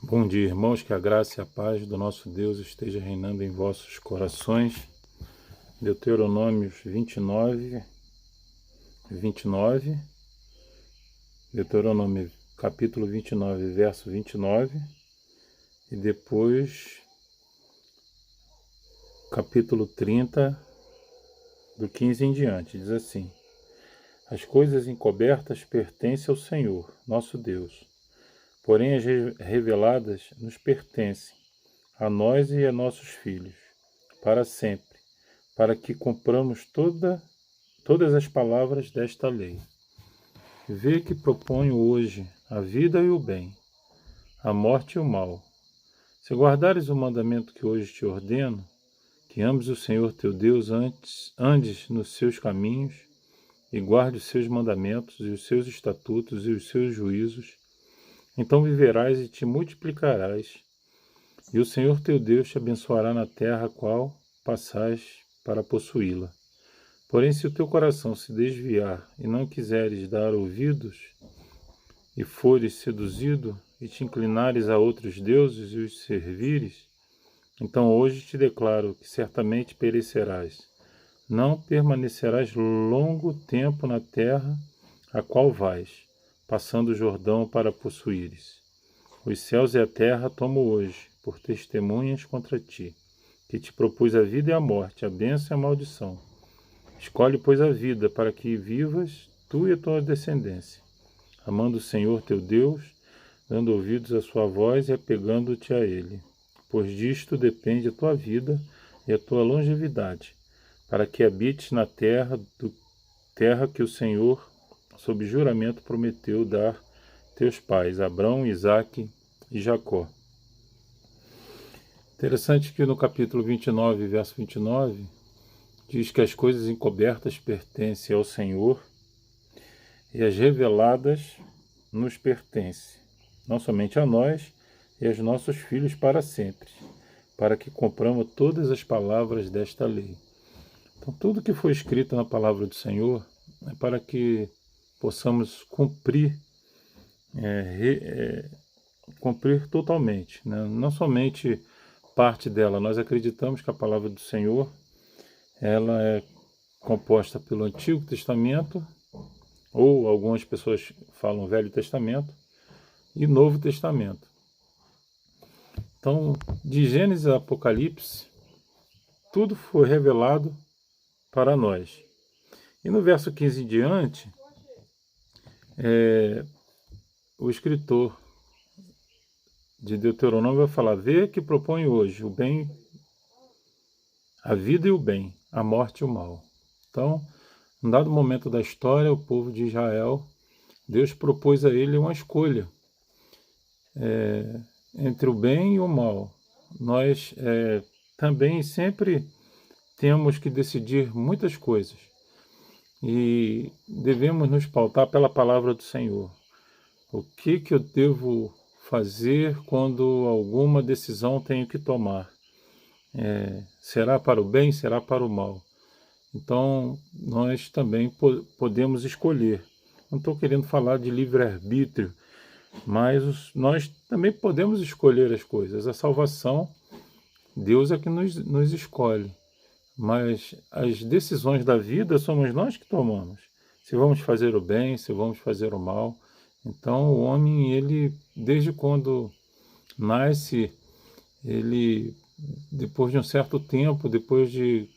Bom dia, irmãos, que a graça e a paz do nosso Deus esteja reinando em vossos corações. Deuteronômio 29, Deuteronômio capítulo 29, verso 29, e depois capítulo 30, do 15 em diante, diz assim: As coisas encobertas pertencem ao Senhor, nosso Deus, porém as reveladas nos pertencem, a nós e a nossos filhos, para sempre, para que cumpramos todas as palavras desta lei. Vê que proponho hoje a vida e o bem, a morte e o mal. Se guardares o mandamento que hoje te ordeno, que ames o Senhor teu Deus, andes nos seus caminhos e guarde os seus mandamentos e os seus estatutos e os seus juízos, então viverás e te multiplicarás, e o Senhor teu Deus te abençoará na terra a qual passais para possuí-la. Porém, se o teu coração se desviar e não quiseres dar ouvidos, e fores seduzido e te inclinares a outros deuses e os servires, então hoje te declaro que certamente perecerás. Não permanecerás longo tempo na terra a qual vais, passando o Jordão para possuíres. Os céus e a terra tomo hoje por testemunhas contra ti, que te propus a vida e a morte, a bênção e a maldição. Escolhe, pois, a vida, para que vivas tu e a tua descendência, amando o Senhor teu Deus, dando ouvidos à sua voz e apegando-te a Ele. Pois disto depende a tua vida e a tua longevidade, para que habites na terra que o Senhor, sob juramento, prometeu dar teus pais, Abrão, Isaque e Jacó. Interessante que no capítulo 29, verso 29, diz que as coisas encobertas pertencem ao Senhor e as reveladas nos pertencem, não somente a nós e aos nossos filhos para sempre, para que cumpramos todas as palavras desta lei. Então, tudo que foi escrito na palavra do Senhor é para que possamos cumprir, cumprir totalmente, né? Não somente parte dela. Nós acreditamos que a palavra do Senhor ela é composta pelo Antigo Testamento, ou algumas pessoas falam Velho Testamento, e Novo Testamento. Então, de Gênesis a Apocalipse, tudo foi revelado para nós. E no verso 15 em diante, o escritor de Deuteronômio vai falar: Vê que propõe hoje o bem, a vida e o bem, a morte e o mal. Então, num dado momento da história, o povo de Israel, Deus propôs a ele uma escolha entre o bem e o mal. Nós também sempre temos que decidir muitas coisas e devemos nos pautar pela palavra do Senhor. O que eu devo fazer quando alguma decisão tenho que tomar? Será para o bem, será para o mal? Então, nós também podemos escolher. Não estou querendo falar de livre-arbítrio, mas nós também podemos escolher as coisas. A salvação, Deus é que nos escolhe. Mas as decisões da vida somos nós que tomamos. Se vamos fazer o bem, se vamos fazer o mal. Então, o homem, ele, desde quando nasce, ele, depois de um certo tempo, depois de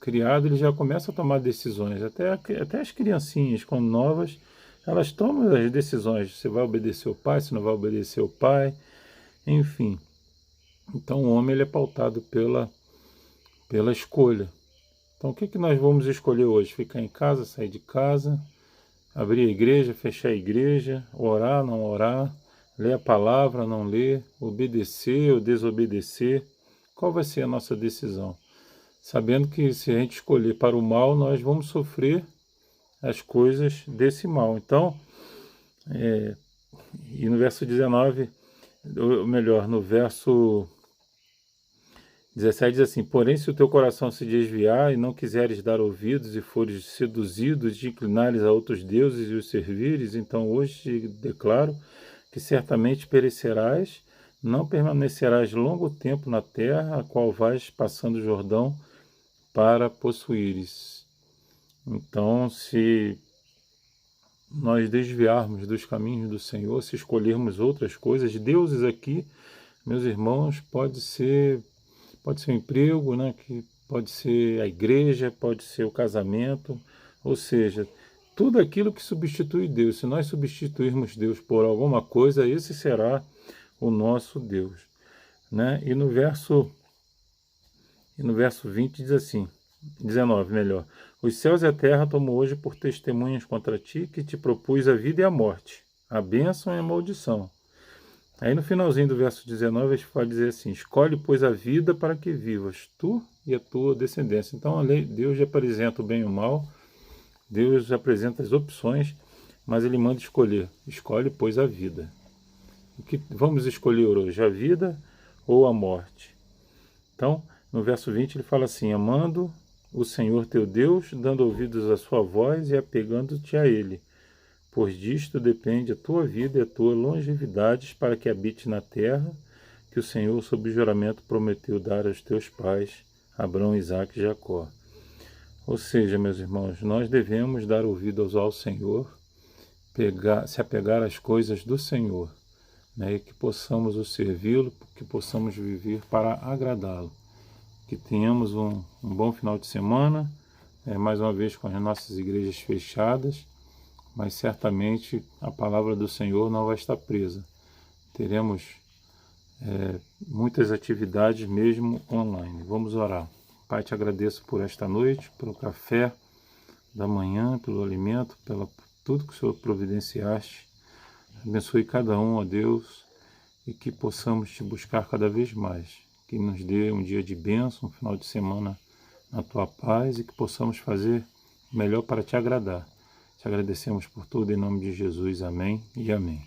criado, ele já começa a tomar decisões. Até as criancinhas, quando novas, elas tomam as decisões. Você vai obedecer o pai, se não vai obedecer o pai, enfim. Então o homem ele é pautado pela escolha. Então o que nós vamos escolher hoje? Ficar em casa, sair de casa, abrir a igreja, fechar a igreja, orar, não orar, ler a palavra, não ler, obedecer ou desobedecer? Qual vai ser a nossa decisão? Sabendo que se a gente escolher para o mal, nós vamos sofrer as coisas desse mal. Então, e no verso 19, ou melhor, no verso 17 diz assim: Porém, se o teu coração se desviar e não quiseres dar ouvidos e fores seduzidos de inclinares a outros deuses e os servires, então hoje te declaro que certamente perecerás, não permanecerás longo tempo na terra, a qual vais passando o Jordão para possuíres. Então, se nós desviarmos dos caminhos do Senhor, se escolhermos outras coisas, deuses aqui, meus irmãos, pode ser o emprego, né? Que pode ser a igreja, pode ser o casamento, ou seja, tudo aquilo que substitui Deus. Se nós substituirmos Deus por alguma coisa, esse será o nosso Deus, né? E no verso 20 diz assim, 19 melhor: os céus e a terra tomo hoje por testemunhas contra ti, que te propus a vida e a morte, a bênção e a maldição. Aí no finalzinho do verso 19 a gente pode dizer assim: escolhe, pois, a vida para que vivas, tu e a tua descendência. Então a lei, Deus já apresenta o bem e o mal, Deus já apresenta as opções, mas Ele manda escolher. Escolhe, pois, a vida. O que vamos escolher hoje, a vida ou a morte? Então, no verso 20 ele fala assim: amando o Senhor teu Deus, dando ouvidos à sua voz e apegando-te a Ele, pois disto depende a tua vida e a tua longevidade, para que habite na terra que o Senhor, sob juramento, prometeu dar aos teus pais, Abraão, Isaque e Jacó. Ou seja, meus irmãos, nós devemos dar ouvidos ao Senhor, se apegar às coisas do Senhor, né, e que possamos o servi-lo, que possamos viver para agradá-lo. Que tenhamos um bom final de semana, mais uma vez com as nossas igrejas fechadas, mas certamente a palavra do Senhor não vai estar presa. Teremos muitas atividades mesmo online. Vamos orar. Pai, te agradeço por esta noite, pelo café da manhã, pelo alimento, por tudo que o Senhor providenciaste. Abençoe cada um, ó Deus, e que possamos te buscar cada vez mais. Que nos dê um dia de bênção, um final de semana na tua paz e que possamos fazer o melhor para te agradar. Te agradecemos por tudo em nome de Jesus. Amém e amém.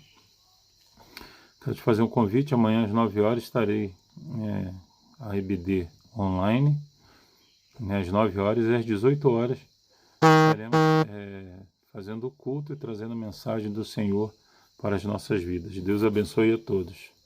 Quero te fazer um convite. Amanhã às 9 horas estarei a EBD online. Às 9 horas e às 18 horas estaremos fazendo o culto e trazendo a mensagem do Senhor para as nossas vidas. Deus abençoe a todos.